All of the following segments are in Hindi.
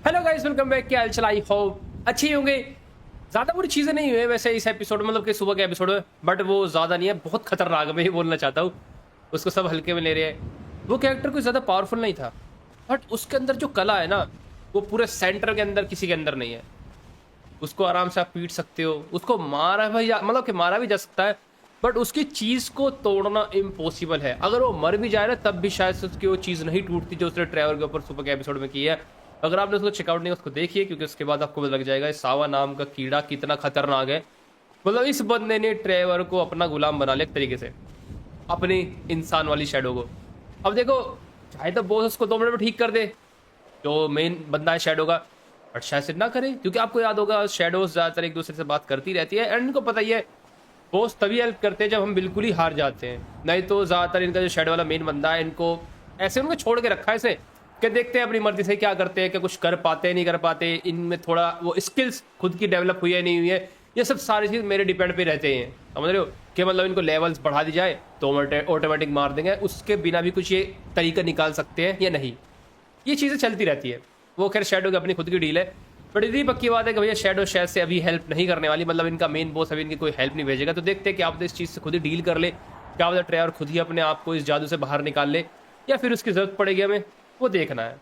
Hello guys, welcome back. क्या हाल चाल? आई होप अच्छी होंगे। ज़्यादा बुरी चीज़ें नहीं हुई है वैसे इस एपिसोड में, मतलब कि सुबह के एपिसोड में, बट वो ज़्यादा नहीं है, बहुत खतरनाक है। मैं ये बोलना चाहता हूँ, उसको सब हल्के में ले रहे हैं। वो कैरेक्टर कोई ज़्यादा पावरफुल नहीं था, बट उसके अंदर जो कला है ना, वो पूरे सेंटर के अंदर किसी के अंदर नहीं है। उसको आराम से आप पीट सकते हो, उसको मारा भाई, मतलब कि मारा भी जा सकता है, बट उसकी चीज़ को तोड़ना इम्पॉसिबल है। अगर वो मर भी जाए ना, तब भी शायद से उसकी वो चीज़ नहीं टूटती जो उसने ट्रेवर के ऊपर सुपर के एपिसोड में की है। अगर आपने उसको चेकआउट नहीं, उसको देखिए, क्योंकि उसके बाद आपको पता लग जाएगा इस सावा नाम का कीड़ा कितना खतरनाक है। मतलब इस बंदे ने ट्रेवर को अपना गुलाम बना लिया एक तरीके से, अपनी इंसान वाली शैडो को। अब देखो, चाहे तो बॉस उसको 2 मिनट में ठीक कर दे, जो मेन बंदा है शैडो का, बट शायद से ना करे, क्योंकि आपको याद होगा शैडोज ज़्यादातर एक दूसरे से बात करती रहती है, एंड इनको पता ही है बॉस तभी हेल्प करते हैं जब हम बिल्कुल ही हार जाते हैं। नहीं तो ज़्यादातर इनका जो शैडो वाला मेन बंदा है, इनको ऐसे उनको छोड़ के रखा है इसे कि देखते हैं अपनी मर्जी से क्या करते हैं, कि कुछ कर पाते हैं नहीं कर पाते, इनमें थोड़ा वो स्किल्स खुद की डेवलप हुई है नहीं हुई है, ये सब सारी चीज़ मेरे डिपेंड पे रहते हैं। समझ रहे हो कि मतलब इनको लेवल्स बढ़ा दी जाए तो ऑटोमेटिक मार देंगे, उसके बिना भी कुछ ये तरीका निकाल सकते हैं या नहीं, ये चीज़ें चलती रहती है। वो खैर शैडो की अपनी खुद की डील है, बट इतनी पक्की बात है कि भैया शैडो शायद से अभी हेल्प नहीं करने वाली, मतलब इनका मेन बॉस अभी इनकी कोई हेल्प नहीं भेजेगा। तो देखते हैं कि आप इस चीज़ से खुद ही डील कर ले, क्या पता ट्रेवर खुद ही अपने आप को इस जादू से बाहर निकाल ले, या फिर उसकी ज़रूरत पड़ेगी हमें, वो देखना है।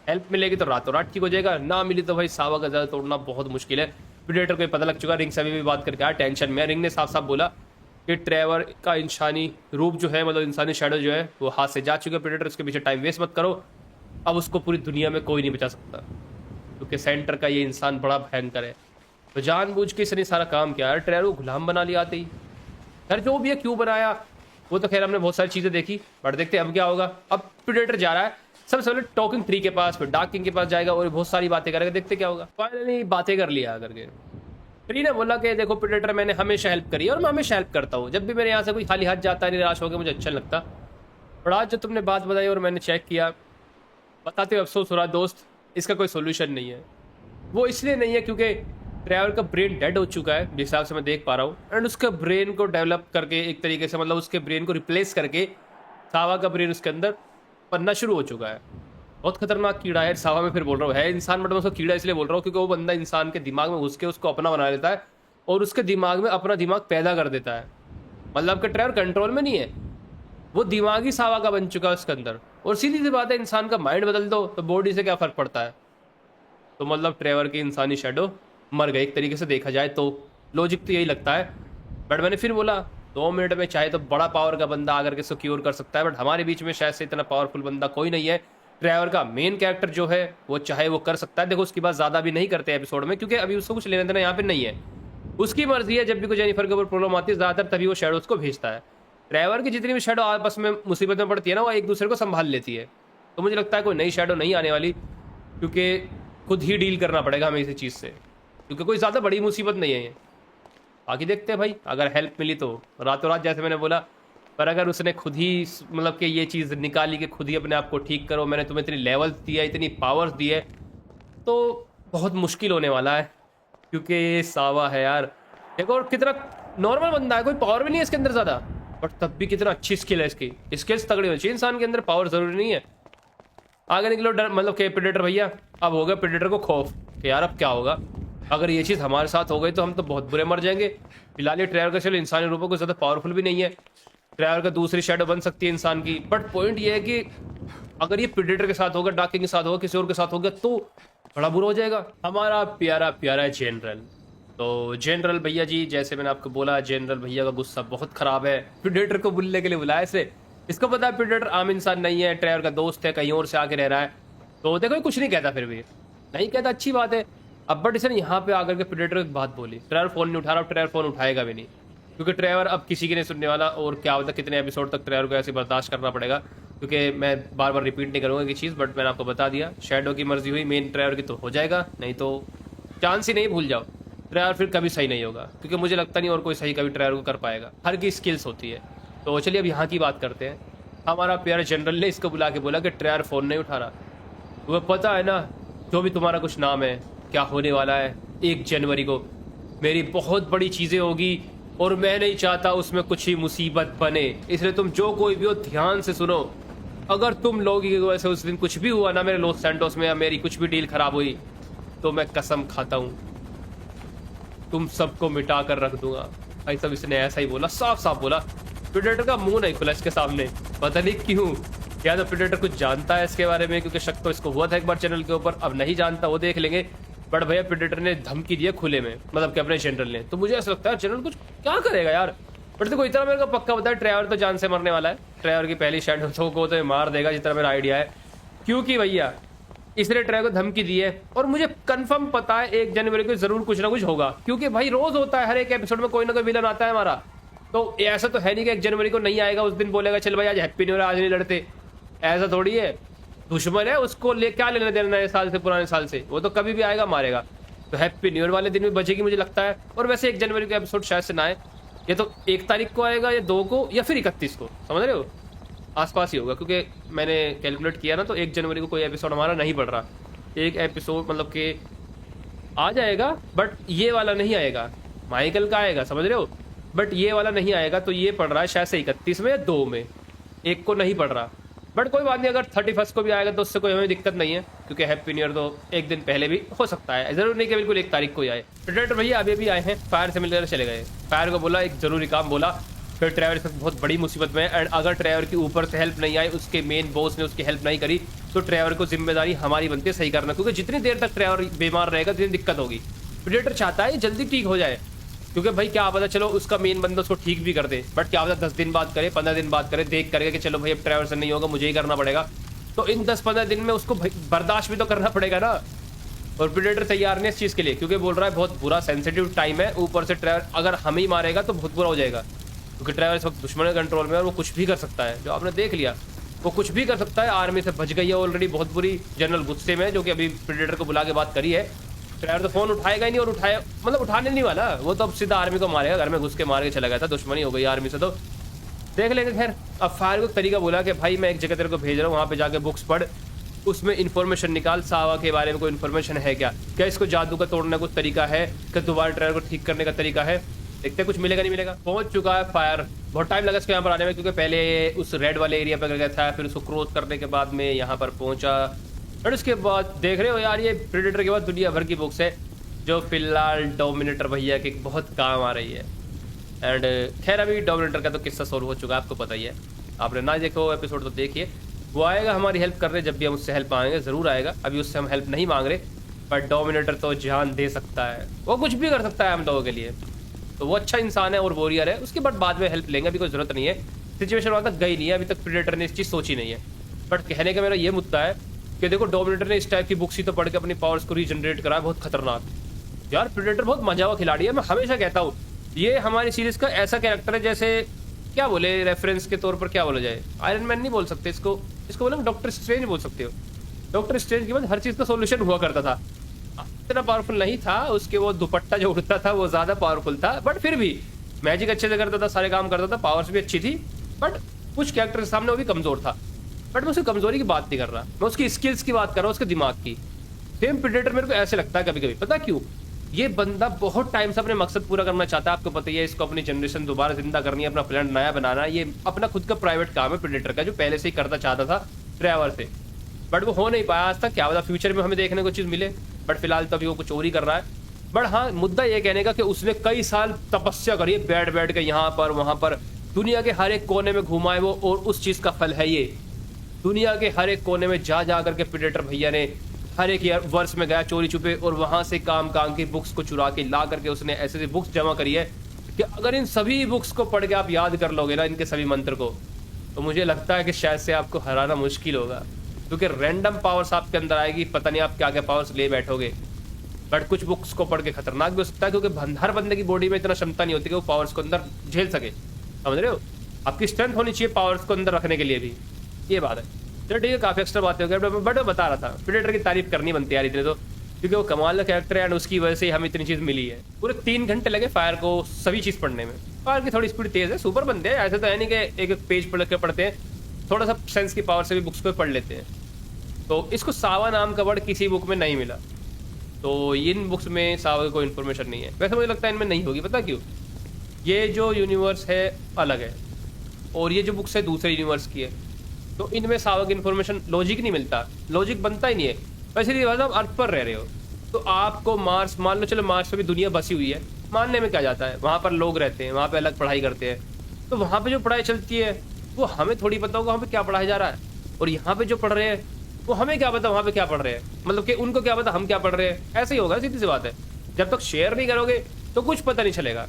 हेल्प मिलेगी तो रातों रात ठीक हो जाएगा, ना मिली तो भाई सावा का ज़्यादा तोड़ना बहुत मुश्किल है। प्रेडेटर को पता लग चुका, रिंग से अभी भी बात करके आया टेंशन में। रिंग ने साफ साफ बोला कि ट्रेवर का इंसानी रूप जो है, मतलब इंसानी शैडो जो है, वो हाथ से जा चुका है। प्रेडेटर उसके पीछे टाइम वेस्ट मत करो, अब उसको पूरी दुनिया में कोई नहीं बचा सकता, क्योंकि सेंटर का ये इंसान बड़ा भयंकर है। तो जानबूझ के इसने सारा काम किया है, ट्रेवर को गुलाम बना लिया आते ही। खैर जो भी है, क्यों बनाया वो तो खैर हमने बहुत सारी चीज़ें देखी, बट देखते हैं अब क्या होगा। अब प्रेडेटर जा रहा है सबसे पहले टॉकिंग ट्री के पास, फिर डार्क किंग के पास जाएगा और बहुत सारी बातें करेगा, देखते क्या होगा। फाइनली बातें कर लिया करके ट्री ने बोला कि देखो प्रेडेटर, मैंने हमेशा हेल्प करी है और मैं हमेशा हेल्प करता हूँ, जब भी मेरे यहाँ से कोई खाली हाथ जाता है निराश होकर, मुझे अच्छा नहीं लगता। पर आज जो तुमने बात बताई और मैंने चेक किया, बताते हुए अफसोस हो रहा दोस्त, इसका कोई सोल्यूशन नहीं है। वो इसलिए नहीं है क्योंकि ट्रेवर का ब्रेन डेड हो चुका है, जिस हिसाब से मैं देख पा रहा हूँ, एंड उसके ब्रेन को डेवलप करके एक तरीके से, मतलब उसके ब्रेन को रिप्लेस करके सावा का ब्रेन उसके अंदर बनना शुरू हो चुका है। बहुत खतरनाक कीड़ा है सावा। में फिर बोल रहा हूँ है इंसान, बट मैं उसको कीड़ा इसलिए बोल रहा हूँ क्योंकि वो बंदा इंसान के दिमाग में घुस के उसको अपना बना लेता है और उसके दिमाग में अपना दिमाग पैदा कर देता है। मतलब कि ट्रेवर कंट्रोल में नहीं है, वो दिमागी सावा का बन चुका है उसके अंदर। और सीधी सी बात है, इंसान का माइंड बदल दो तो बॉडी से क्या फ़र्क पड़ता है। तो मतलब ट्रेवर की इंसानी शैडो मर गई एक तरीके से देखा जाए तो, लॉजिक तो यही लगता है। बट मैंने फिर बोला 2 मिनट में चाहे तो बड़ा पावर का बंदा आकर के इसको क्योर कर सकता है, बट हमारे बीच में शायद से इतना पावरफुल बंदा कोई नहीं है। ट्रेवर का मेन कैरेक्टर जो है वो चाहे वो कर सकता है। देखो उसकी बात ज़्यादा भी नहीं करते एपिसोड में, क्योंकि अभी उसको कुछ लेना देना यहाँ पे नहीं है। उसकी मर्जी है, जब भी कोई जेनिफर के ऊपर प्रॉब्लम आती है ज़्यादातर तभी वो शैडोज को भेजता है। ट्रेवर की जितनी भी शैडो आपस में मुसीबत में पड़ती है ना, वो एक दूसरे को संभाल लेती है। तो मुझे लगता है कोई नई शैडो नहीं आने वाली, क्योंकि खुद ही डील करना पड़ेगा हमें इसी चीज़ से, क्योंकि कोई ज़्यादा बड़ी मुसीबत नहीं है ये। बाकी देखते हैं भाई, अगर हेल्प मिली तो रातों रात, जैसे मैंने बोला। पर अगर उसने खुद ही मतलब कि ये चीज़ निकाली कि खुद ही अपने आप को ठीक करो, मैंने तुम्हें इतनी लेवल्स दिया, इतनी पावर्स दी है, तो बहुत मुश्किल होने वाला है। क्योंकि ये सावा है यार, देखो और कितना नॉर्मल बंदा है, कोई पावर भी नहीं है इसके अंदर ज़्यादा, बट तब भी कितना अच्छी स्किल है इसकी। स्किल्स तगड़ी होनी चाहिए इंसान के अंदर, पावर ज़रूरी नहीं है। आगे निकलो डर, मतलब कि प्रेडेटर भैया, अब हो गया प्रेडेटर को खौफ कि यार अब क्या होगा, अगर ये चीज़ हमारे साथ हो गई तो हम तो बहुत बुरे मर जाएंगे। फिलहाल ये ट्रेवर का चलो इंसानी रूपों को ज़्यादा पावरफुल भी नहीं है, ट्रेवर का दूसरी शैडो बन सकती है इंसान की, बट पॉइंट ये है कि अगर ये प्रेडेटर के साथ होगा, डार्क किंग के साथ होगा, किसी और के साथ होगा तो बड़ा बुरा हो जाएगा। हमारा प्यारा प्यारा जनरल, तो जनरल भैया जी, जैसे मैंने आपको बोला, जनरल भैया का गुस्सा बहुत खराब है। प्रेडेटर को बुलने के लिए बुलाया इसे, इसको पता है प्रेडेटर आम इंसान नहीं है, ट्रेवर का दोस्त है, कहीं और से आके रह रहा है। तो देखो कुछ नहीं कहता, फिर भी नहीं कहता, अच्छी बात है। अब बट इसने यहाँ पे आकर के प्रेडेटर को एक बात बोली, ट्रेवर फोन नहीं उठा रहा, ट्रेवर फोन उठाएगा भी नहीं, क्योंकि ट्रेवर अब किसी की नहीं सुनने वाला। और क्या होता है कितने एपिसोड तक ट्रेवर को ऐसे बर्दाश्त करना पड़ेगा, क्योंकि मैं बार बार रिपीट नहीं करूँगा कि चीज़, बट मैंने आपको बता दिया, शैडो की मर्जी हुई, मेन ट्रेवर की तो हो जाएगा, नहीं तो चांस ही नहीं, भूल जाओ। ट्रेवर फिर कभी सही नहीं होगा, क्योंकि मुझे लगता नहीं और कोई सही कभी ट्रेवर को कर पाएगा, हर की स्किल्स होती है। तो चलिए अब यहाँ की बात करते हैं। हमारा प्यारा जनरल ने इसको बुला के बोला कि ट्रेवर फ़ोन नहीं उठा रहा, तुम्हें पता है ना जो भी तुम्हारा कुछ नाम है, क्या होने वाला है 1 जनवरी को मेरी बहुत बड़ी चीज़ें होगी, और मैं नहीं चाहता उसमें कुछ ही मुसीबत बने, इसलिए तुम जो कोई भी हो ध्यान से सुनो। अगर तुम लोग की वजह से उस दिन कुछ भी हुआ ना मेरे लॉस सैंटोस में, या मेरी कुछ भी डील खराब हुई, तो मैं कसम खाता हूँ तुम सबको मिटा कर रख दूंगा। भाई साहब इसने ऐसा ही बोला, साफ साफ बोला। प्रेडेटर का मुंह नहीं खुला इसके सामने, पता नहीं क्यों। या तो प्रेडेटर कुछ जानता है इसके बारे में, क्योंकि शक तो इसको हुआ था एक बार चैनल के ऊपर, अब नहीं जानता वो देख लेंगे। बट भैया प्रेडेटर ने धमकी दी है खुले में, मतलब कि अपने जनरल ने, तो मुझे ऐसा लगता है जनरल कुछ क्या करेगा यार। बट देखो इतना मेरे को पक्का पता है ट्रेवर तो जान से मरने वाला है। ट्रेवर की पहली शैड को तो मार देगा जितना मेरा आइडिया है, क्योंकि भैया इसने ट्रेवर को धमकी दी है। और मुझे कंफर्म पता है 1 जनवरी को जरूर कुछ ना कुछ होगा, क्योंकि भाई रोज होता है, हर एक एपिसोड में कोई ना कोई विलन आता है हमारा। तो ऐसा तो है नहीं कि 1 जनवरी को नहीं आएगा, उस दिन बोलेगा चल भाई आज हैप्पी न्यू ईयर, आज नहीं लड़ते, ऐसा थोड़ी है। दुश्मन है, उसको ले क्या लेना देना नए साल से, पुराने साल से, वो तो कभी भी आएगा मारेगा। तो हैप्पी न्यू ईयर वाले दिन में बचेगी मुझे लगता है। और वैसे 1 जनवरी का एपिसोड शायद से ना आए, ये तो 1 तारीख को आएगा या 2 को या फिर 31 को, समझ रहे हो, आसपास ही होगा। क्योंकि मैंने कैलकुलेट किया ना तो 1 जनवरी को कोई एपिसोड हमारा नहीं पड़ रहा। एक एपिसोड मतलब कि आ जाएगा, बट ये वाला नहीं आएगा, माइकल का आएगा, समझ रहे हो, बट ये वाला नहीं आएगा। तो ये पड़ रहा है शायद से 31 में या 2 में, 1 को नहीं पड़ रहा। बट कोई बात नहीं, अगर 31 को भी आएगा तो उससे कोई हमें दिक्कत नहीं है, क्योंकि हैप्पी न्यू ईयर तो 1 दिन पहले भी हो सकता है, जरूर नहीं कि बिल्कुल 1 तारीख को ही आए। प्रेडेटर भैया अभी भी आए हैं, फायर से मिलकर चले गए। फायर को बोला एक जरूरी काम बोला, फिर ट्रेवर इस वक्त बहुत बड़ी मुसीबत में है। एंड अगर ट्रेवर की ऊपर से हेल्प नहीं आई, उसके मेन बॉस ने उसकी हेल्प नहीं करी, तो ट्रेवर को जिम्मेदारी हमारी बनती है सही करना, क्योंकि जितनी देर तक ट्रेवर बीमार रहेगा उतनी दिक्कत होगी। प्रेडेटर चाहता है जल्दी ठीक हो जाए, क्योंकि भाई क्या पता चलो उसका मेन बंदा उसको ठीक भी कर दे, बट क्या पता 10 दिन बाद करे, 15 दिन बाद करे, देख करके कि चलो भाई अब ट्रेवर से नहीं होगा, मुझे ही करना पड़ेगा। तो इन 10-15 दिन में उसको बर्दाश्त भी तो करना पड़ेगा ना। और प्रेडेटर तैयार नहीं इस चीज़ के लिए, क्योंकि बोल रहा है बहुत बुरा सेंसिटिव टाइम है, ऊपर से ट्रेवर अगर हम ही मारेगा तो बहुत बुरा हो जाएगा, क्योंकि ट्रेवर इस वक्त दुश्मन के कंट्रोल में और वो कुछ भी कर सकता है, जो आपने देख लिया वो कुछ भी कर सकता है। आर्मी से बच गई है ऑलरेडी, बहुत बुरी। जनरल गुस्से में, जो कि अभी प्रेडेटर को बुला के बात करी है। ट्रेवर तो फोन उठाएगा ही नहीं, और उठाया मतलब उठाने नहीं वाला, वो तो अब सीधा आर्मी को मारेगा, घर में घुस के मार के चला गया था, दुश्मनी हो गई आर्मी से, तो देख लेंगे। खैर अब फायर को तरीका बोला कि भाई मैं एक जगह तेरे को भेज रहा हूँ, वहाँ पे जाके बुक्स पढ़, उसमें इन्फॉर्मेशन निकाल, सावा के बारे में कोई इन्फॉर्मेशन है क्या इसको जादू का तोड़ने का कुछ तरीका है, क्या दोबारा ट्रेवर को ठीक करने का तरीका है, देखते कुछ मिलेगा नहीं मिलेगा। पहुंच चुका है फायर, बहुत टाइम लगा इसको यहाँ पर आने में, क्योंकि पहले उस रेड वाले एरिया पर गया था, फिर उसको क्रॉस करने के बाद में यहाँ पर पहुंचा। और उसके बाद देख रहे हो यार, ये प्रेडेटर के बाद दुनिया भर की बुक्स है, जो फिलहाल डोमिनेटर भैया के बहुत काम आ रही है। एंड खैर अभी डोमिनेटर का तो किस्सा सोल्व हो चुका है, आपको पता ही है, आपने ना देखो एपिसोड तो देखिए। वो आएगा हमारी हेल्प करने, जब भी हम उससे हेल्प मांगेंगे ज़रूर आएगा, अभी उससे हम हेल्प नहीं मांग रहे। पर डोमिनेटर तो जान दे सकता है, वो कुछ भी कर सकता है हम लोगों के लिए, तो वो अच्छा इंसान है और वॉरियर है। उसके बाद में हेल्प लेंगे, अभी कोई ज़रूरत नहीं है, सिचुएशन वहाँ तक गई नहीं है, अभी तक प्रेडेटर ने इस चीज़ सोची नहीं है। बट कहने का मेरा ये मुद्दा है कि देखो डोमिनेटर ने इस टाइप की बुक्स ही तो पढ़ के अपनी पावर्स को रीजनरेट करा, बहुत खतरनाक यार। प्रेडेटर बहुत मजा हुआ खिलाड़ी है, मैं हमेशा कहता हूँ ये हमारी सीरीज का ऐसा कैरेक्टर है, जैसे क्या बोले रेफरेंस के तौर पर क्या बोला जाए, आयरन मैन नहीं बोल सकते इसको, इसको बोले डॉक्टर स्ट्रेंज बोल सकते हो। डॉक्टर स्ट्रेंज के बाद हर चीज़ का सोल्यूशन हुआ करता था, इतना पावरफुल नहीं था, उसके वो दुपट्टा जो उड़ता था वो ज़्यादा पावरफुल था, बट फिर भी मैजिक अच्छे से करता था, सारे काम करता था, पावर्स भी अच्छी थी। बट कुछ कैरेक्टर के सामने वो भी कमज़ोर था, बट मैं उसकी कमज़ोरी की बात नहीं कर रहा, मैं उसकी स्किल्स की बात कर रहा हूँ, उसके दिमाग की। सेम प्रेडेटर मेरे को ऐसे लगता है कभी कभी, पता क्यों, ये बंदा बहुत टाइम से अपने मकसद पूरा करना चाहता है, आपको पता ही है, इसको अपनी जनरेशन दोबारा जिंदा करनी है, अपना प्लान नया बनाना है, ये अपना खुद का प्राइवेट काम है प्रेडेटर का, जो पहले से ही करना चाहता था ट्रेवर से, बट वो हो नहीं पाया आज तक। क्या पता फ्यूचर में हमें देखने को चीज़ मिले, बट फिलहाल तो अभी वो कुछ और ही कर रहा है। बट हाँ, मुद्दा ये कहने का कि उसने कई साल तपस्या करी है, बैठ बैठ के यहाँ पर वहाँ पर, दुनिया के हर एक कोने में घुमाए वो, और उस चीज़ का फल है ये। दुनिया के हर एक कोने में जा करके प्रेडेटर भैया ने हर एक वर्ष में गया चोरी छुपे, और वहाँ से काम की बुक्स को चुरा के ला करके उसने ऐसे ऐसी बुक्स जमा करी है कि अगर इन सभी बुक्स को पढ़ के आप याद कर लोगे ना, इनके सभी मंत्र को, तो मुझे लगता है कि शायद से आपको हराना मुश्किल होगा, क्योंकि रैंडम पावर्स आपके अंदर आएगी, पता नहीं आप क्या क्या पावर्स ले बैठोगे। बट कुछ बुक्स को पढ़ के खतरनाक भी हो सकता है, क्योंकि हर बंदे की बॉडी में इतना क्षमता नहीं होती कि वो पावर्स को अंदर झेल सके, समझ रहे हो, आपकी स्ट्रेंथ होनी चाहिए पावर्स को अंदर रखने के लिए भी, ये बात है। चलो ठीक है, काफ़ी एक्स्ट्रा बातें हो गई, बट मैं बता रहा था प्रेडेटर की तारीफ करनी बनती है यार इतने तो, क्योंकि वो कमाल का कैरेक्टर है, एंड उसकी वजह से हमें इतनी चीज़ मिली है। पूरे 3 घंटे लगे फायर को सभी चीज़ पढ़ने में। फायर की थोड़ी स्पीड तेज़ है, सुपर बंदे हैं, ऐसे तो है नहीं कि एक एक पेज पढ़ के पढ़ते हैं, थोड़ा सा सेंस की पावर से भी बुक्स को पढ़ लेते हैं। तो इसको सावा नाम का वर्ड किसी बुक में नहीं मिला, तो इन बुक्स में सावा की कोई इन्फॉर्मेशन नहीं है। वैसे मुझे लगता है इनमें नहीं होगी, पता क्यों, ये जो यूनिवर्स है अलग है, और ये जो बुक्स है दूसरे यूनिवर्स की है, तो इनमें सावा की इन्फॉर्मेशन लॉजिक नहीं मिलता, लॉजिक बनता ही नहीं है। वैसे आप अर्थ पर रह रहे हो, तो आपको मार्स, मान लो चलो मार्स पे भी दुनिया बसी हुई है, मानने में क्या जाता है, वहाँ पर लोग रहते हैं, वहाँ पे अलग पढ़ाई करते हैं, तो वहाँ पे जो पढ़ाई चलती है वो हमें थोड़ी पता होगा वहाँ पे क्या पढ़ाया जा रहा है, और यहाँ पे जो पढ़ रहे हैं वो हमें क्या पता वहाँ पे क्या पढ़ रहे हैं, मतलब कि उनको क्या पता हम क्या पढ़ रहे हैं। ऐसे ही होगा, सीधी सी बात है। जब तक शेयर नहीं करोगे तो कुछ पता नहीं चलेगा।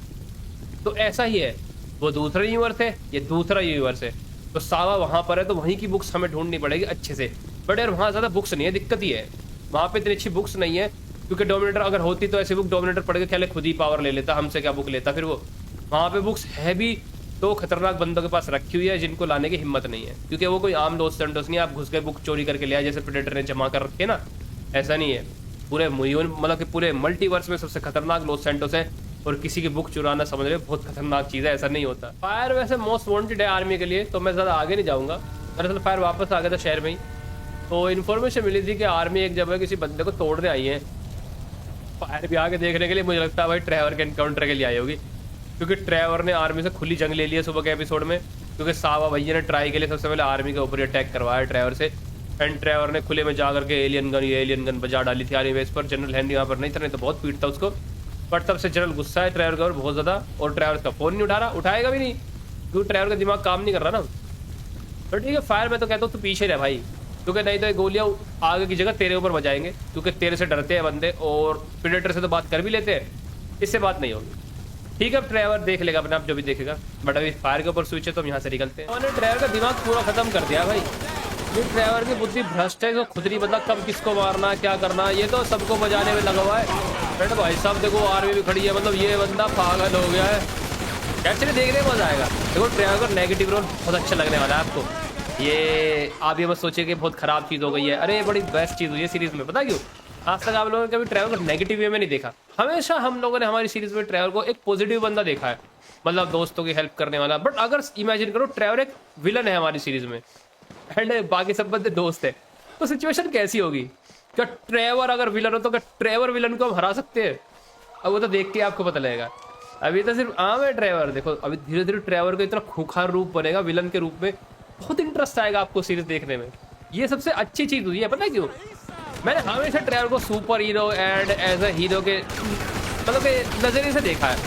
तो ऐसा ही है, वो दूसरा यूनिवर्स है, ये दूसरा यूनिवर्स है। तो सावा वहाँ पर है तो वहीं की बुक्स हमें ढूंढनी पड़ेगी अच्छे से। बट यार वहाँ ज़्यादा बुक्स नहीं है, दिक्कत ही है, वहाँ पे इतनी अच्छी बुक्स नहीं है, क्योंकि डोमिनेटर अगर होती तो ऐसी बुक डोमिनेटर पढ़ के क्या खुद ही पावर ले लेता, हमसे क्या बुक लेता फिर वो। वहाँ पे बुक्स है भी तो खतरनाक बंदों के पास रखी हुई है जिनको लाने की हिम्मत नहीं है, क्योंकि वो कोई आम दोस्त सेंटोस नहीं, आप घुस के बुक चोरी करके ले आए जैसे प्रेडेटर ने जमा कर रखे ना, ऐसा नहीं है। पूरे मतलब कि पूरे मल्टीवर्स में सबसे खतरनाक लॉस सैंटोस है, और किसी की बुक चुराना समझ रहे बहुत खतरनाक चीज़ है, ऐसा नहीं होता। फायर वैसे मोस्ट वांटेड है आर्मी के लिए, तो मैं ज़्यादा आगे नहीं जाऊँगा। दरअसल फायर वापस आ गया था शहर में ही, तो इन्फॉर्मेशन मिली थी कि आर्मी एक जगह किसी बंदे को तोड़ने आई है। फायर भी आगे देखने के लिए मुझे लगता है भाई ट्रेवर के एनकाउंटर के लिए आई होगी, क्योंकि ट्रेवर ने आर्मी से खुली जंग ले ली है सुबह के एपिसोड में, क्योंकि सावा भैया ने ट्राई के लिए सबसे पहले आर्मी के ऊपर अटैक करवाया ट्रेवर से, एंड ट्रेवर ने खुले में जाकर के एलियन गन बजा डाली थी आर्मी बेस पर। जनरल हेनरी वहाँ पर नहीं था, नहीं तो बहुत पीटता उसको, बट तब से जनरल गुस्सा है ट्रेवर के ऊपर बहुत ज़्यादा, और ट्रेवर का फ़ोन नहीं उठा रहा, उठाएगा भी नहीं, क्योंकि ट्रेवर का दिमाग काम नहीं कर रहा ना। तो ठीक है फायर, मैं तो कहता हूँ तू पीछे रह भाई, क्योंकि नहीं तो ये गोलियाँ आगे की जगह तेरे ऊपर बजाएंगे, क्योंकि तेरे से डरते हैं बंदे, और प्रेडेटर से तो बात कर भी लेते हैं, इससे बात नहीं होगी। ठीक है ट्रेवर देख लेगा अपने आप जो भी देखेगा, बट अभी फायर के ऊपर स्विच है तो हम यहाँ से निकलते हैं। उन्होंने ट्रेवर का दिमाग पूरा खत्म कर दिया भाई, ये ट्रेवर की बुद्धि भ्रष्ट है, तो खुद नहीं पता कब किसको मारना क्या करना, ये तो सबको बजाने में लगा हुआ है। बट भाई साहब देखो आर्मी भी खड़ी है, मतलब ये बंदा पागल हो गया है। एक्चुअली देखने में मजा आएगा। देखो ट्रेवर का नेगेटिव रोल बहुत अच्छा लगने वाला है आपको, ये आप ये मत सोचिए कि बहुत खराब चीज़ हो गई है, अरे ये बड़ी बेस्ट चीज़ हुई है सीरीज़ में। पता क्यों? आज तक आप लोगों ने कभी ट्रेवर को नेगेटिव वे में नहीं देखा, हमेशा हम लोगों ने हमारी सीरीज में ट्रेवर को एक पॉजिटिव बंदा देखा है, मतलब दोस्तों की हेल्प करने वाला। बट अगर इमेजिन करो ट्रेवर एक विलन है हमारी सीरीज में, एंड बाकी सब बंदे दोस्त है, तो सिचुएशन कैसी होगी? क्या ट्रेवर अगर विलन हो तो क्या ट्रेवर विलन को हम हरा सकते हैं? अब वो तो देख के आपको पता लगेगा। अभी तो सिर्फ आम है ट्रेवर, देखो अभी धीरे धीरे ट्रेवर का इतना खूंखार रूप बनेगा विलन के रूप में, बहुत इंटरेस्ट आएगा आपको सीरीज देखने में। ये सबसे अच्छी चीज़ हुई है, पता है क्यों? मैंने हमेशा ट्रेवर को super hero and as a hero के मतलब के नज़रिए से देखा है,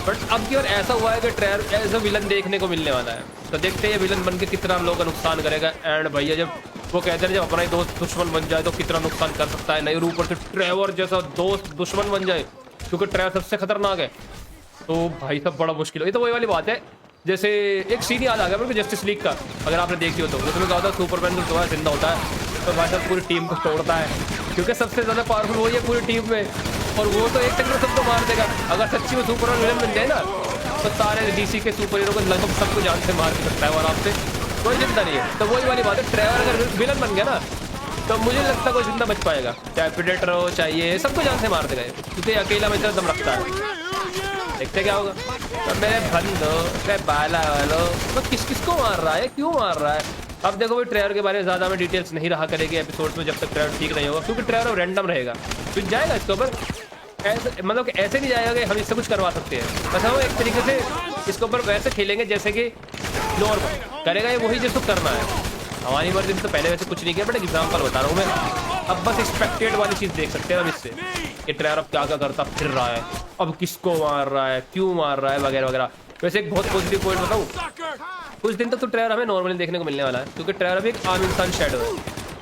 बट अब की बार ऐसा हुआ है कि ट्रेवर एज अ विलन देखने को मिलने वाला है। तो देखते हैं ये विलन बन के कितना लोगों का नुकसान करेगा। एंड भैया जब वो कहते हैं जब अपना ही दोस्त दुश्मन बन जाए तो कितना नुकसान कर सकता है, नहीं और ऊपर से ट्रेवर जैसा दोस्त दुश्मन बन जाए, क्योंकि ट्रेवर सबसे खतरनाक है, तो भाई सब बड़ा मुश्किल हो। ये तो वही वाली बात है, जैसे एक सीन याद आ गया मेरे को जस्टिस लीग का, अगर आपने देखी हो तो उसमें क्या होता है सुपरमैन जो है जिंदा होता है तो भाई साहब पूरी टीम को तोड़ता है, क्योंकि सबसे ज़्यादा पावरफुल वही है पूरी टीम में, और वो तो एक टक्कर सबको मार देगा। अगर सच्ची में सुपरमैन विलन बन जाए ना तो सारे डीसी के सुपर हीरो को लगभग सबको जान से मार के सकता है, और आपसे कोई चिंता नहीं है। तो वही वाली बात है, ट्रेवर अगर विलन बन गया ना तो मुझे लगता है कोई जिंदा बच पाएगा, चाहे प्रेडेटर हो चाहिए, सबको जान से मार देगा, क्योंकि अकेला में दम रखता है। देखते क्या होगा। तो मेरे बंदो मेरे बाला वालो तो किस किस को मार रहा है, क्यों मार रहा है? अब देखो भाई ट्रेवर के बारे में ज़्यादा में डिटेल्स नहीं रहा करेगी एपिसोड में जब तक ट्रेवर ठीक नहीं होगा, क्योंकि ट्रेवर रैंडम रहेगा, फिर जाएगा इसके ऊपर ऐसे, मतलब कि ऐसे नहीं जाएगा कि हम इससे कुछ करवा सकते हैं, बस हम एक तरीके से इसके ऊपर वैसे खेलेंगे जैसे कि नॉर्मल करेगा ये वही जिसको करना है। हमारी मर्जी तो पहले वैसे कुछ नहीं किया, बट एग्जाम्पल बता रहा हूँ मैं। अब बस एक्सपेक्टेड वाली चीज़ देख सकते हैं हम इससे कि ट्रेवर अब क्या क्या करता फिर रहा है, अब किसको मार रहा है, क्यों मार रहा है, वगैरह वगैरह। वैसे एक बहुत पॉजिटिव पॉइंट बताऊँ, कुछ दिन तक तो ट्रेवर हमें नॉर्मली देखने को मिलने वाला है, क्योंकि ट्रेवर अभी एक आम इंसान शैडो है।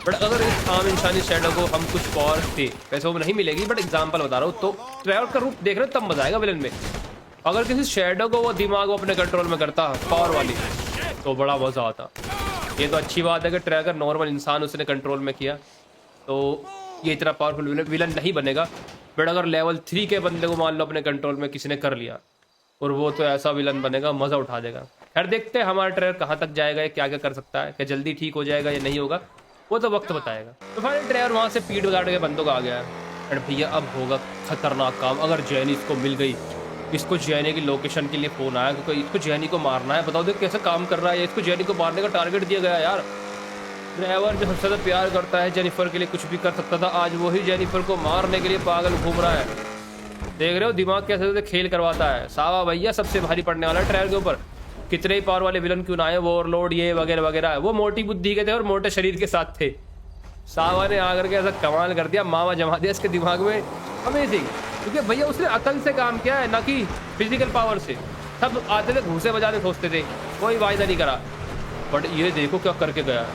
बट अगर इस आम इंसानी शैडो को हम कुछ पावर थे, वैसे वो नहीं मिलेगी, बट एग्जाम्पल बता रहा हूँ, तो ट्रेवर का रूप देख रहे हो तब मजा आएगा विलन में। अगर किसी शैडो को वो दिमाग वो अपने कंट्रोल में करता पावर वाली तो बड़ा मजा आता। ये तो अच्छी बात है कि ट्रेवर नॉर्मल इंसान उसने कंट्रोल में किया, तो ये इतना पावरफुल विलन नहीं बनेगा। बट अगर लेवल 3 के बंदे को मान लो अपने कंट्रोल में किसी ने कर लिया, और वो तो ऐसा विलन बनेगा मज़ा उठा देगा। खैर देखते हैं हमारा ट्रेवर कहाँ तक जाएगा, क्या क्या कर सकता है, क्या जल्दी ठीक हो जाएगा या नहीं होगा, वो तो वक्त बताएगा। तो फाइनली ट्रेवर वहाँ से पीट गाड़ के बंदों का आ गया है। अरे भैया अब होगा खतरनाक काम, अगर जैनी इसको मिल गई, इसको जैनी की लोकेशन के लिए फ़ोन आया क्योंकि इसको जैनी को मारना है। बताओ देख कैसे काम कर रहा है, इसको जैनी को मारने का टारगेट दिया गया यार। ट्रेवर जो सबसे ज़्यादा प्यार करता है जेनिफर के लिए कुछ भी कर सकता था, आज वही जेनिफर को मारने के लिए पागल घूम रहा है। देख रहे हो दिमाग कैसे खेल करवाता है। सावा भैया सबसे भारी पड़ने वाला है ट्रेवर के ऊपर, कितने ही पावर वाले विलन क्यों ना आए, वो ओवरलोड ये वगैरह वगैरह, वो मोटी बुद्धि के थे और मोटे शरीर के साथ थे, सावा ने आकर के ऐसा कमाल कर दिया, मामा जमा दिया इसके दिमाग में। अमेजिंग, क्योंकि भैया उसने अकल से काम किया है, ना कि फिजिकल पावर से। सब आते थे घूसे बजाने सोचते थे, कोई वायदा नहीं करा, बट ये देखो क्या करके गया।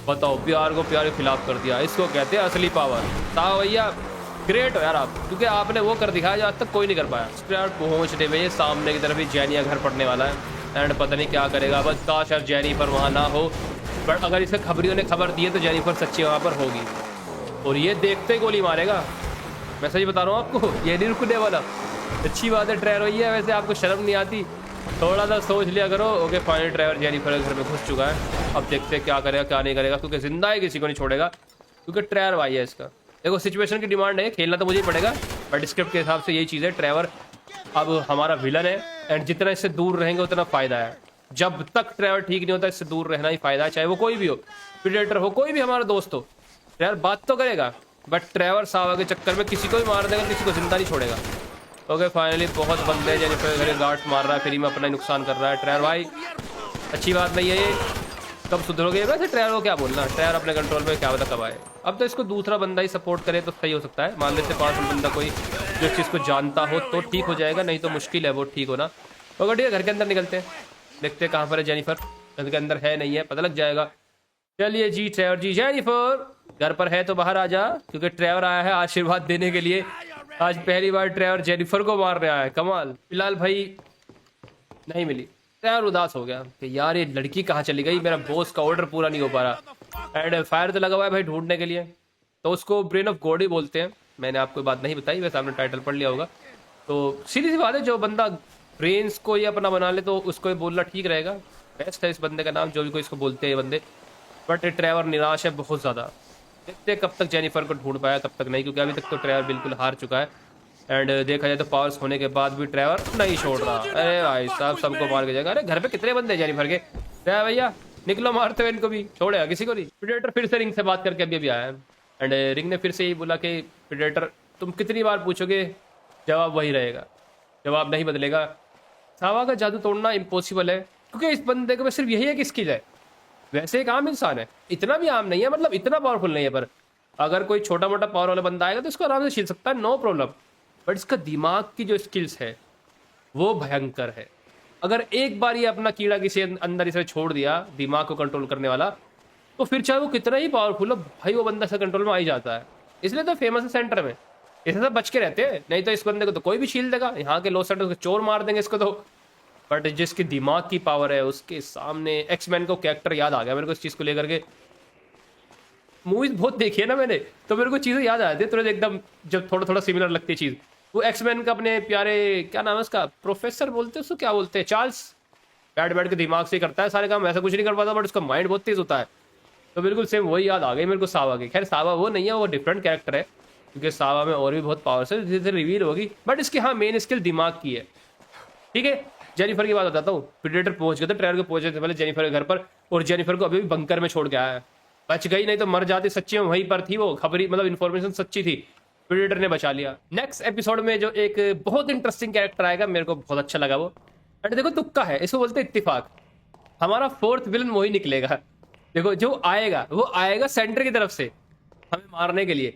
बताओ, प्यार को प्यार के खिलाफ कर दिया, इसको कहते हैं असली पावर। सावा भैया ग्रेट हो यार आप, क्योंकि आपने वो कर दिखाया जो आज तक कोई नहीं कर पाया। यार पहुँचने में सामने की तरफ ही जैनिया घर पड़ने वाला है एंड पता नहीं क्या करेगा। बस काश यार जेनिफर वहाँ ना हो, बट अगर इसके खबरियों ने खबर दी है तो जेनिफर सच्ची वहाँ पर होगी और ये देखते ही गोली मारेगा। मैं सही बता रहा हूँ आपको, ये नहीं रुकने वाला। अच्छी बात है ट्रेवर भैया, वैसे आपको शर्म नहीं आती, थोड़ा सा सोच लिया करो। ओके फाइनल ट्रेवर जेनिफर के घर में घुस चुका है। अब देखते हैं क्या करेगा क्या नहीं करेगा, क्योंकि जिंदा ही किसी को नहीं छोड़ेगा, क्योंकि ट्रेवर भाई है इसका। देखो सिचुएशन की डिमांड है, खेलना तो मुझे ही पड़ेगा, बट स्क्रिप्ट के हिसाब से यही चीज़ है। ट्रेवर अब हमारा विलन है एंड जितना इससे दूर रहेंगे उतना फ़ायदा है। जब तक ट्रेवर ठीक नहीं होता इससे दूर रहना ही फ़ायदा है, चाहे वो कोई भी हो, प्रेडेटर हो, कोई भी हमारा दोस्त हो। ट्रेवर बात तो करेगा, बट ट्रेवर सावा के चक्कर में किसी को भी मार देगा, किसी को जिंदा नहीं छोड़ेगा। ओके फाइनली बहुत बंदे जेनिफर गार्ड मार रहा है, फ्री में अपना ही नुकसान कर रहा है। ट्रेवर भाई अच्छी बात नहीं है ये, कब सुधरोगे? वैसे ट्रेवर को क्या बोलना, ट्रेवर अपने कंट्रोल में क्या पता कब आए। अब तो इसको दूसरा बंदा ही सपोर्ट करे तो सही हो सकता है। मान लेते पास बंदा कोई जो इस चीज़ को जानता हो तो ठीक हो जाएगा, नहीं तो मुश्किल है वो ठीक होना। ओके ठीक है, घर के अंदर निकलते हैं, देखते हैं कहाँ पर है जेनिफर। घर के अंदर है नहीं है, पता लग जाएगा। चलिए जी ट्रेवर जी, जेनिफर घर पर है तो बाहर आ जा, क्योंकि ट्रेवर आया है आशीर्वाद देने के लिए। आज पहली बार ट्रेवर जेनिफर को मार रहा है, कमाल। फिलहाल भाई नहीं मिली, ट्रेवर उदास हो गया कि यार ये लड़की कहाँ चली गई, मेरा बॉस का ऑर्डर पूरा नहीं हो पा रहा। एंड फायर तो लगा हुआ है भाई ढूंढने के लिए, तो उसको ब्रेन ऑफ गॉड ही बोलते हैं। मैंने आपको बात नहीं बताई, वैसे आपने टाइटल पढ़ लिया होगा। तो सीधी सी बात है, जो बंदा ब्रेन्स को ही अपना बना ले तो उसको ही बोलना ठीक रहेगा। बेस्ट है इस बंदे का नाम, जो भी कोई इसको बोलते हैं बंदे। बट ट्रेवर निराश है बहुत ज़्यादा, देखते कब तक जेनिफर को ढूंढ पाया, तब तक नहीं, क्योंकि अभी तक तो ट्रेवर बिल्कुल हार चुका है। एंड देखा जाए तो पावर्स होने के बाद भी ट्रेवर नहीं छोड़ रहा। अरे भाई साहब सबको मार के जाएगा। अरे घर पे कितने बंदे हैं जेनिफर के? क्या भैया निकलो, मारते हुए इनको भी, छोड़ेगा किसी को नहीं। प्रेडेटर फिर से रिंग से बात करके अभी आया है एंड रिंग ने फिर से यही बोला कि प्रेडेटर तुम कितनी बार पूछोगे, जवाब वही रहेगा, जवाब नहीं बदलेगा। सावा का जादू तोड़ना इम्पॉसिबल है, क्योंकि इस बंदे को सिर्फ यही है कि स्किल है। वैसे एक आम इंसान है, इतना भी आम नहीं है, मतलब इतना पावरफुल नहीं है, पर अगर कोई छोटा मोटा पावर वाला बंदा आएगा तो इसको आराम से छील सकता है, नो प्रॉब्लम। बट इसका दिमाग की जो स्किल्स है वो भयंकर है। अगर एक बार ये अपना कीड़ा किसी अंदर इसे छोड़ दिया, दिमाग को कंट्रोल करने वाला, तो फिर चाहे वो कितना ही पावरफुल हो भाई, वो बंदा से कंट्रोल में आ ही जाता है। इसलिए तो फेमस है सेंटर में, इसे सब बच के रहते हैं, नहीं तो इस बंदे को तो कोई भी छील देगा। यहाँ के लोग सेंटर चोर मार देंगे इसको तो। बट जिसकी दिमाग की पावर है उसके सामने, एक्समैन को कैरेक्टर याद आ गया मेरे को इस चीज़ को लेकर के। मूवीज बहुत देखी है ना मैंने, तो मेरे को चीज़ें याद आ जाती है तुरंत एकदम, जब थोड़ा थोड़ा सिमिलर लगती है चीज़। वो एक्समैन का अपने प्यारे, क्या नाम है उसका, प्रोफेसर बोलते हैं उसको, क्या बोलते हैं, चार्ल्स, बैठ बैठ के दिमाग से करता है सारे काम, ऐसा कुछ नहीं कर पाता, बट उसका माइंड बहुत तेज होता है। तो बिल्कुल सेम वही याद आ गई मेरे को सावा की। खैर सावा वो नहीं है, वो डिफरेंट कैरेक्टर है, क्योंकि सावा में और भी बहुत पावर्स है, धीरे धीरे रिवील होगी। बट इसकी हाँ मेन स्किल दिमाग की है। ठीक है, जेनिफर की बात बताता हूँ। प्रेडेटर पहुंच गए थे, ट्रेवर को पहुंचे थे पहले जेनिफर के घर पर, और जेनिफर को अभी भी बंकर में छोड़ के आया है। बच गई, नहीं तो मर जाती, सच्ची में वहीं पर थी वो, खबरी मतलब इन्फॉर्मेशन सच्ची थी, प्रेडेटर ने बचा लिया। नेक्स्ट एपिसोड में जो एक बहुत इंटरेस्टिंग कैरेक्टर आएगा, मेरे को बहुत अच्छा लगा वो। एंड देखो तुक्का है, इसको बोलते हैं इत्तेफाक। हमारा फोर्थ विलन वही निकलेगा। देखो जो आएगा वो आएगा सेंटर की तरफ से हमें मारने के लिए,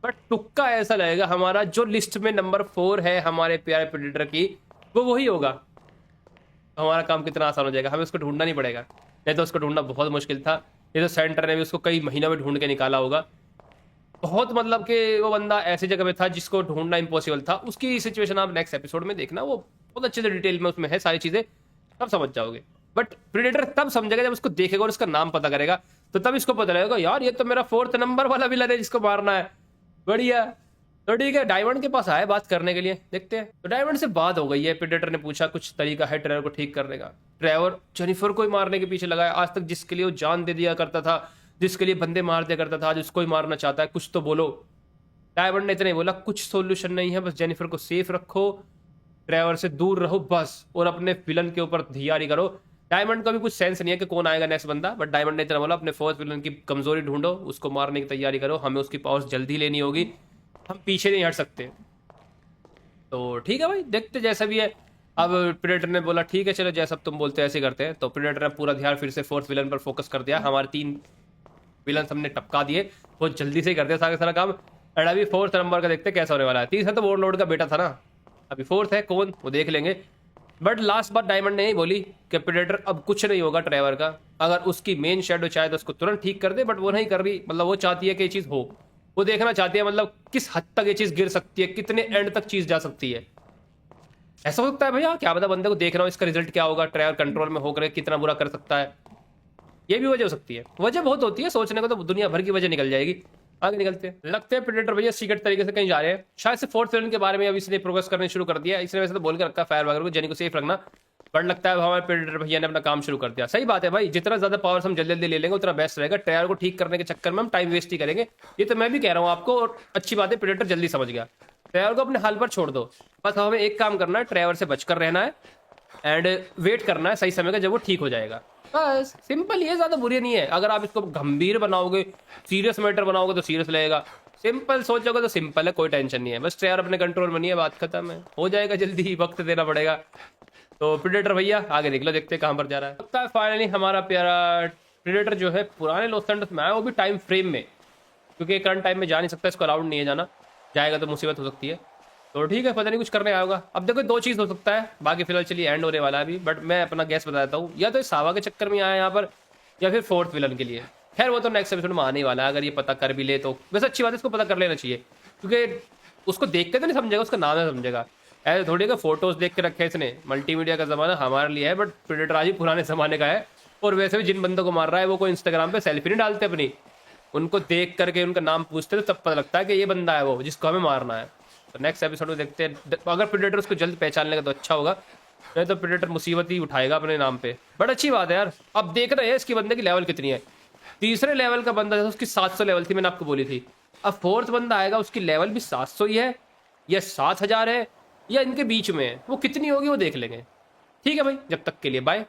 बट तुक्का ऐसा लगेगा हमारा जो लिस्ट में नंबर 4 है हमारे प्यारे प्रेडेटर की, वो वही होगा। हमारा काम कितना आसान हो जाएगा, हमें उसको ढूंढना नहीं पड़ेगा। नहीं तो उसको ढूंढना बहुत मुश्किल था, ये तो सेंटर ने भी उसको कई महीनों में ढूंढ के निकाला होगा। बहुत मतलब कि वो बंदा ऐसी जगह पे था जिसको ढूंढना इम्पॉसिबल था। उसकी सिचुएशन आप नेक्स्ट एपिसोड में देखना, वो बहुत अच्छे से डिटेल में उसमें है सारी चीजें, तब समझ जाओगे। बट प्रेडेटर तब समझेगा जब उसको देखेगा और उसका नाम पता करेगा, तो तब इसको पता लगेगा यार ये तो मेरा 4th नंबर वाला विलन है जिसको मारना है। बढ़िया, तो ठीक है, डायमंड के पास आया बात करने के लिए, देखते हैं। तो डायमंड से बात हो गई है, प्रेडेटर ने पूछा कुछ तरीका है ट्रेवर को ठीक करने का। ट्रेवर जेनिफर को ही मारने के पीछे लगा है, आज तक जिसके लिए वो जान दे दिया करता था, जिसके लिए बंदे मार दिया करता था, आज उसको ही मारना चाहता है, कुछ तो बोलो। डायमंड ने इतना ही बोला, कुछ सोल्यूशन नहीं है, बस जेनिफर को सेफ रखो, ट्रेवर से दूर रहो बस, और अपने विलन के ऊपर तैयारी करो। डायमंड का भी कुछ सेंस नहीं है कि कौन आएगा नेक्स्ट बंदा, बट डायमंड ने इतना बोला, अपने 4th विलन की कमजोरी ढूंढो, उसको मारने की तैयारी करो, हमें उसकी पावर्स जल्दी लेनी होगी, हम पीछे नहीं हट सकते। तो ठीक है भाई, देखते जैसा भी है। अब प्रेडेटर ने बोला ठीक है चलो जैसा तुम बोलते हैं ऐसे करते हैं। तो प्रेडेटर ने पूरा ध्यान फिर से 4th विलन पर फोकस कर दिया। हमारे 3 विलन हमने टपका दिए, बहुत जल्दी से ही कर दिया सारा सारा काम। एंड अभी 4th नंबर का देखते हैं कैसा होने वाला है। 3 तो वॉरलॉर्ड का बेटा था ना, अभी 4th है कौन वो देख लेंगे। बट लास्ट बात डायमंड ने यही बोली कि प्रेडेटर अब कुछ नहीं होगा ट्रेवर का, अगर उसकी मेन शेडो चाहे तो उसको तुरंत ठीक कर दे, बट वो नहीं कर रही। मतलब वो चाहती है कि ये चीज़ हो, वो देखना चाहती है मतलब किस हद तक ये चीज़ गिर सकती है, कितने एंड तक चीज़ जा सकती है। ऐसा हो सकता है भैया, क्या पता बंदे को देख रहा हूँ इसका रिजल्ट क्या होगा, ट्रेवर कंट्रोल में होकर कितना बुरा कर सकता है, ये भी वजह हो सकती है। वजह बहुत होती है, सोचने को तो दुनिया भर की वजह निकल जाएगी। आगे निकलते हैं, लगते हैं प्रेडेटर भैया सीक्रेट तरीके से कहीं जा रहे हैं, शायद से 4th विलन के बारे में अभी इसने प्रोग्रेस करने शुरू कर दिया। इसने वैसे तो बोल के रखा फायर वगैरह को, जेनी को सेफ रखना, बट लगता है हमारे प्रेडेटर भैया ने अपना काम शुरू कर दिया। सही बात है भाई, जितना ज्यादा पावर्स हम जल्दी जल्दी ले लेंगे उतना बेस्ट रहेगा। ट्रेवर को ठीक करने के चक्कर में हम टाइम वेस्ट ही करेंगे, ये तो मैं भी कह रहा हूँ आपको। और अच्छी बात है प्रेडेटर जल्दी समझ गया, ट्रेवर को अपने हाल पर छोड़ दो, बस हमें एक काम करना है, ट्रेवर से बचकर रहना है एंड वेट करना है सही समय का जब वो ठीक हो जाएगा। बस सिंपल, ये ज्यादा बुरी नहीं है। अगर आप इसको गंभीर बनाओगे, सीरियस मैटर बनाओगे तो सीरियस लगेगा, सिंपल सोचोगे तो सिंपल है, कोई टेंशन नहीं है। बस ट्रेवर अपने कंट्रोल में नहीं है, बात खत्म है, हो जाएगा जल्दी ही, वक्त देना पड़ेगा। तो प्रेडेटर भैया आगे निकलो, देखते हैं कहाँ पर जा रहा है। लगता है फाइनली हमारा प्यारा प्रेडेटर जो है पुराने लॉस एंजल्स में आया, वो भी टाइम फ्रेम में, क्योंकि करंट टाइम में जा नहीं सकता, इसको अलाउड नहीं है जाना, जाएगा तो मुसीबत हो सकती है। तो ठीक है, पता नहीं कुछ करने आया होगा। अब देखो 2 चीज़ हो सकता है, बाकी फिलहाल चलिए एंड होने वाला है अभी, बट मैं अपना गैस बताता हूँ, या तो इस सावा के चक्कर में आया यहाँ पर, या फिर 4th विलन के लिए। खैर वो तो नेक्स्ट एपिसोड में आने ही वाला है, अगर ये पता कर भी ले तो वैसे अच्छी बात है, इसको पता कर लेना चाहिए, क्योंकि उसको देख के तो नहीं समझेगा, उसका नाम है समझेगा। ऐसे थोड़ी का फोटोज देख के रखे इसने, मल्टीमीडिया का ज़माना हमारे लिए है, बट प्रेडेटर आज ही पुराने ज़माने का है। और वैसे भी जिन बंदों को मार रहा है वो कोई इंस्टाग्राम पे सेल्फी नहीं डालते अपनी, उनको देख करके उनका नाम पूछते तो तब पता लगता है कि ये बंदा है वो जिसको हमें मारना है। तो नेक्स्ट एपिसोड में देखते हैं, अगर प्रेडेटर उसको जल्द पहचान लेगा तो अच्छा होगा, नहीं तो प्रेडेटर मुसीबत ही उठाएगा अपने नाम पे। बट अच्छी बात है यार, अब देख रहे हैं इसकी बंदे की लेवल कितनी है। 3रे लेवल का बंदा था, उसकी 700 लेवल थी, मैंने आपको बोली थी। अब 4th बंदा आएगा, उसकी लेवल भी 700 ही है, या 7000 है, या इनके बीच में है, वो कितनी होगी वो देख लेंगे। ठीक है भाई, जब तक के लिए बाय।